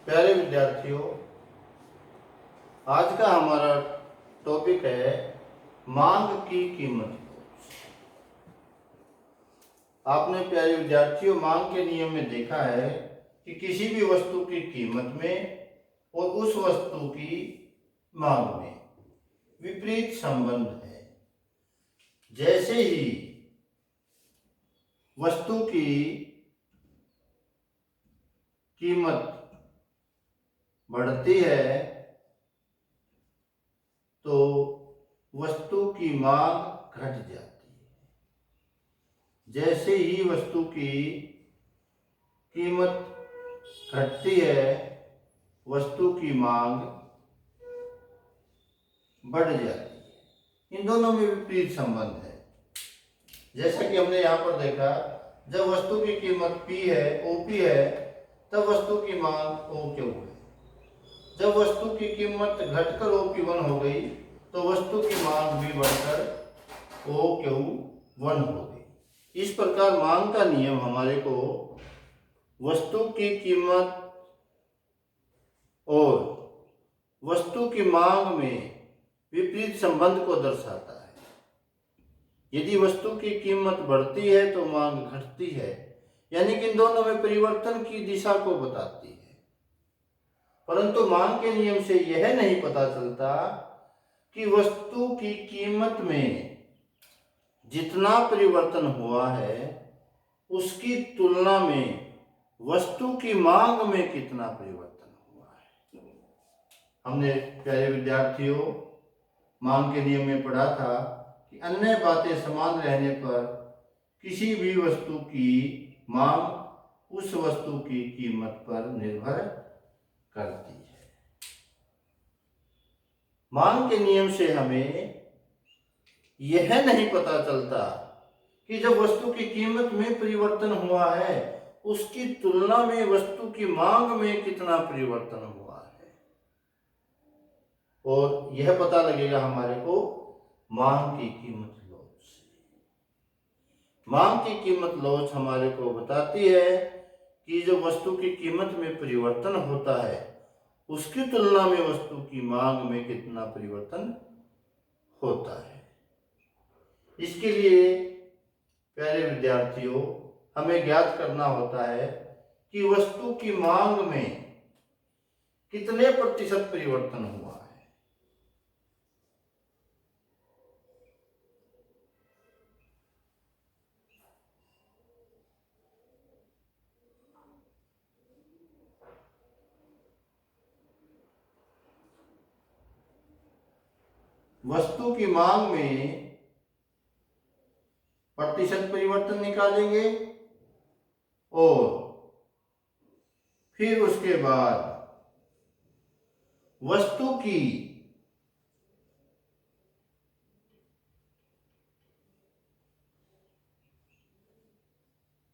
प्यारे विद्यार्थियों, आज का हमारा टॉपिक है मांग की कीमत। आपने प्यारे विद्यार्थियों मांग के नियम में देखा है कि किसी भी वस्तु की कीमत में और उस वस्तु की मांग में विपरीत संबंध है। जैसे ही वस्तु की कीमत बढ़ती है तो वस्तु की मांग घट जाती है। जैसे ही वस्तु की कीमत घटती है वस्तु की मांग बढ़ जाती है। इन दोनों में विपरीत संबंध है। जैसा कि हमने यहाँ पर देखा, जब वस्तु की कीमत P है, OP है, तब वस्तु की मांग OQ है। जब वस्तु की कीमत घटकर OP1 हो गई तो वस्तु की मांग भी बढ़कर OQ1 हो गई। इस प्रकार मांग का नियम हमारे को वस्तु की कीमत और वस्तु की मांग में विपरीत संबंध को दर्शाता है। यदि वस्तु की कीमत बढ़ती है तो मांग घटती है, यानी कि इन दोनों में परिवर्तन की दिशा को बताती है। परंतु मांग के नियम से यह नहीं पता चलता कि वस्तु की कीमत में जितना परिवर्तन हुआ है उसकी तुलना में वस्तु की मांग में कितना परिवर्तन हुआ है। हमने प्यारे विद्यार्थियों मांग के नियम में पढ़ा था कि अन्य बातें समान रहने पर किसी भी वस्तु की मांग उस वस्तु की कीमत पर निर्भर करती है। मांग के नियम से हमें यह नहीं पता चलता कि जब वस्तु की कीमत में परिवर्तन हुआ है उसकी तुलना में वस्तु की मांग में कितना परिवर्तन हुआ है, और यह पता लगेगा हमारे को मांग की कीमत लॉज से। मांग की कीमत लॉज हमारे को बताती है कि जो वस्तु की कीमत में परिवर्तन होता है उसकी तुलना में वस्तु की मांग में कितना परिवर्तन होता है। इसके लिए प्यारे विद्यार्थियों हमें ज्ञात करना होता है कि वस्तु की मांग में कितने प्रतिशत परिवर्तन हुआ है। वस्तु की मांग में प्रतिशत परिवर्तन निकालेंगे और फिर उसके बाद वस्तु की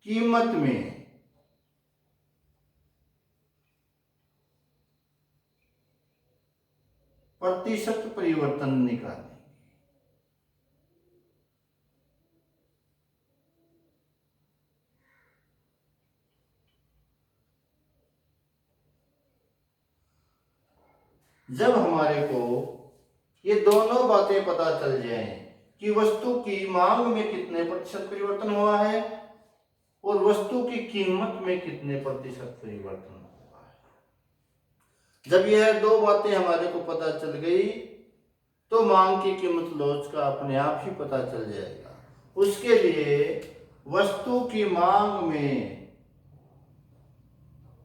कीमत में प्रतिशत परिवर्तन निकालें। जब हमारे को ये दोनों बातें पता चल जाएं कि वस्तु की मांग में कितने प्रतिशत परिवर्तन हुआ है और वस्तु की कीमत में कितने प्रतिशत परिवर्तन हुआ है, जब यह दो बातें हमारे को पता चल गई तो मांग की कीमत लॉज का अपने आप ही पता चल जाएगा। उसके लिए वस्तु की मांग में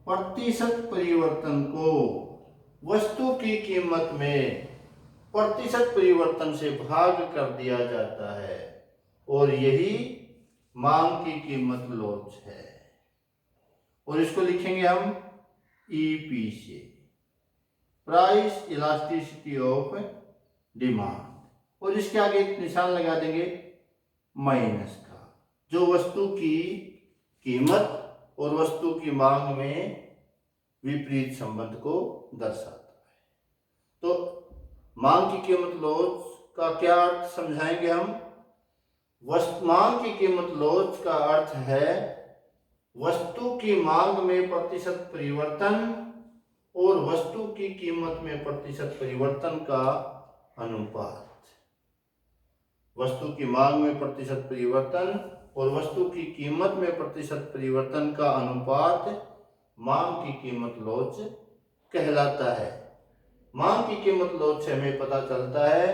प्रतिशत परिवर्तन को वस्तु की कीमत में प्रतिशत परिवर्तन से भाग कर दिया जाता है और यही मांग की कीमत लॉज है। और इसको लिखेंगे हम ईपी से, प्राइस इलास्टिसिटी ऑफ डिमांड, और इसके आगे एक निशान लगा देंगे माइनस का, जो वस्तु की कीमत और वस्तु की मांग में विपरीत संबंध को दर्शाता है। तो मांग की कीमत लॉज का क्या अर्थ समझाएंगे हम। मांग की कीमत लॉज का अर्थ है वस्तु की मांग में प्रतिशत परिवर्तन और वस्तु की कीमत में प्रतिशत परिवर्तन का अनुपात। वस्तु की मांग में प्रतिशत परिवर्तन और वस्तु की कीमत में प्रतिशत परिवर्तन का अनुपात मांग की कीमत लॉच कहलाता है। मांग की कीमत लॉच से हमें पता चलता है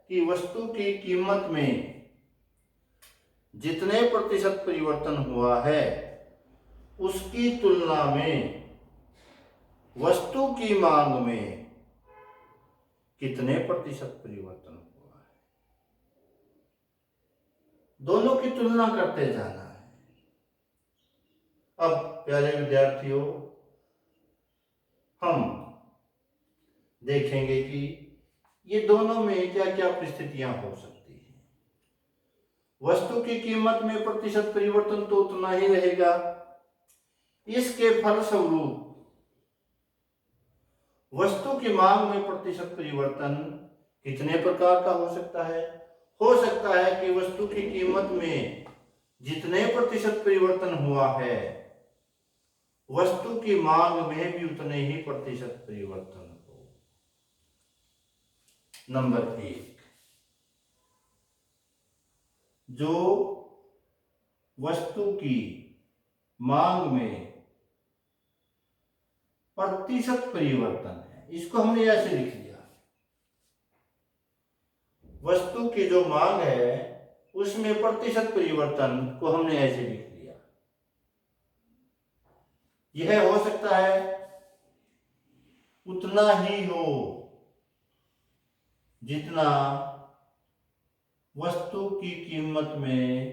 कि वस्तु की कीमत में जितने प्रतिशत परिवर्तन हुआ है उसकी तुलना में वस्तु की मांग में कितने प्रतिशत परिवर्तन हुआ है, दोनों की तुलना करते जाना है। अब प्यारे विद्यार्थियों, हम देखेंगे कि ये दोनों में क्या क्या परिस्थितियां हो सकती हैं। वस्तु की कीमत में प्रतिशत परिवर्तन तो उतना ही रहेगा। इसके फलस्वरूप वस्तु की मांग में प्रतिशत परिवर्तन कितने प्रकार का हो सकता है? हो सकता है कि वस्तु की कीमत में जितने प्रतिशत परिवर्तन हुआ है वस्तु की मांग में भी उतने ही प्रतिशत परिवर्तन हो। नंबर 1, जो वस्तु की मांग में प्रतिशत परिवर्तन है, इसको हमने ऐसे लिख दिया। वस्तु की जो मांग है उसमें प्रतिशत परिवर्तन को हमने ऐसे लिख दिया। यह हो सकता है उतना ही हो जितना वस्तु की कीमत में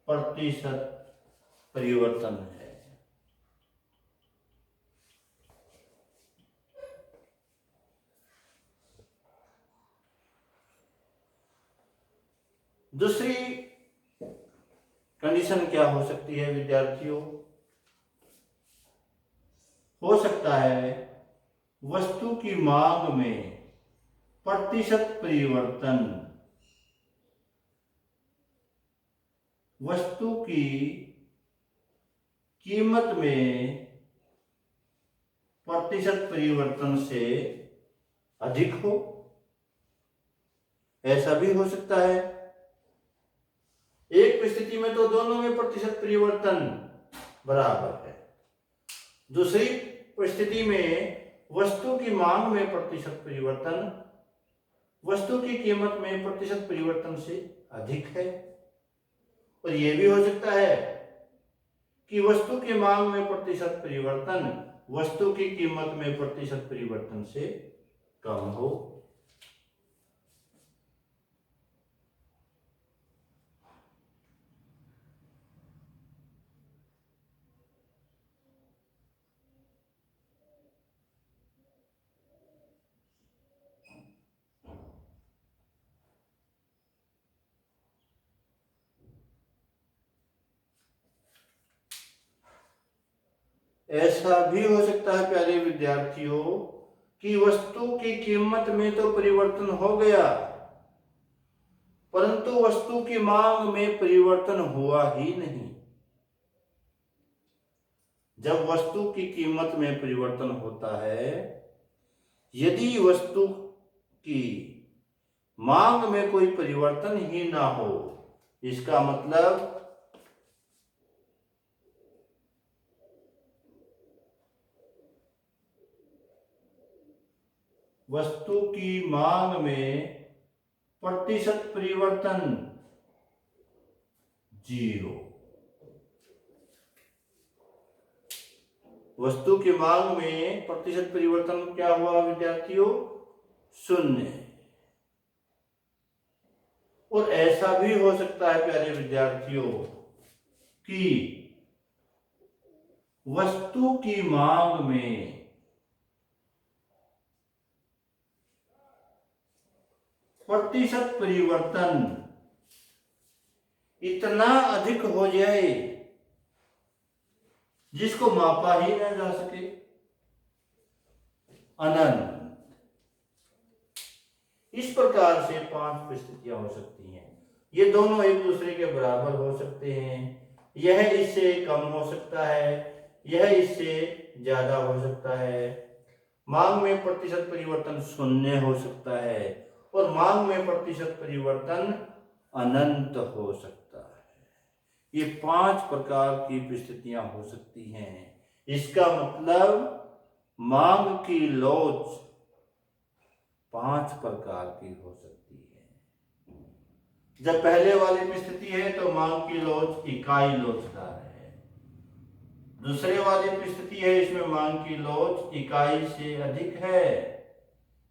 प्रतिशत परिवर्तन है। दूसरी कंडीशन क्या हो सकती है विद्यार्थियों? हो सकता है वस्तु की मांग में प्रतिशत परिवर्तन वस्तु की कीमत में प्रतिशत परिवर्तन से अधिक हो, ऐसा भी हो सकता है। एक परिस्थिति में तो दोनों में प्रतिशत परिवर्तन बराबर है, दूसरी परिस्थिति में वस्तु की मांग में प्रतिशत परिवर्तन वस्तु की कीमत में प्रतिशत परिवर्तन से अधिक है। और यह भी हो सकता है कि वस्तु की मांग में प्रतिशत परिवर्तन वस्तु की कीमत में प्रतिशत परिवर्तन से कम हो। ऐसा भी हो सकता है प्यारे विद्यार्थियों कि वस्तु की कीमत में तो परिवर्तन हो गया परंतु वस्तु की मांग में परिवर्तन हुआ ही नहीं। जब वस्तु की कीमत में परिवर्तन होता है, यदि वस्तु की मांग में कोई परिवर्तन ही ना हो, इसका मतलब वस्तु की मांग में प्रतिशत परिवर्तन 0। वस्तु की मांग में प्रतिशत परिवर्तन क्या हुआ विद्यार्थियों? 0। और ऐसा भी हो सकता है प्यारे विद्यार्थियों कि वस्तु की मांग में प्रतिशत परिवर्तन इतना अधिक हो जाए जिसको मापा ही न जा सके, अनंत। इस प्रकार से 5 परिस्थितियां हो सकती हैं। ये दोनों एक दूसरे के बराबर हो सकते हैं, यह इससे कम हो सकता है, यह इससे ज्यादा हो सकता है, मांग में प्रतिशत परिवर्तन शून्य हो सकता है और मांग में प्रतिशत परिवर्तन अनंत हो सकता है। ये 5 प्रकार की परिस्थितियां हो सकती हैं। इसका मतलब मांग की लोच 5 प्रकार की हो सकती है। जब पहले वाली परिस्थिति है तो मांग की लोच इकाई लोचदार है। दूसरे वाली परिस्थिति है, इसमें मांग की लोच इकाई से अधिक है।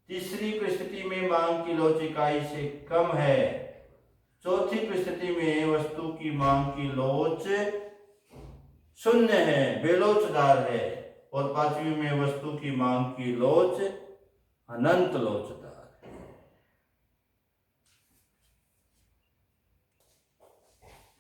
तीसरी परिस्थिति में मांग की लोच इकाई से कम है। चौथी परिस्थिति में वस्तु की मांग की लोच शून्य है, बेलोचदार है। और 5वीं में वस्तु की मांग की लोच अनंत लोचदार।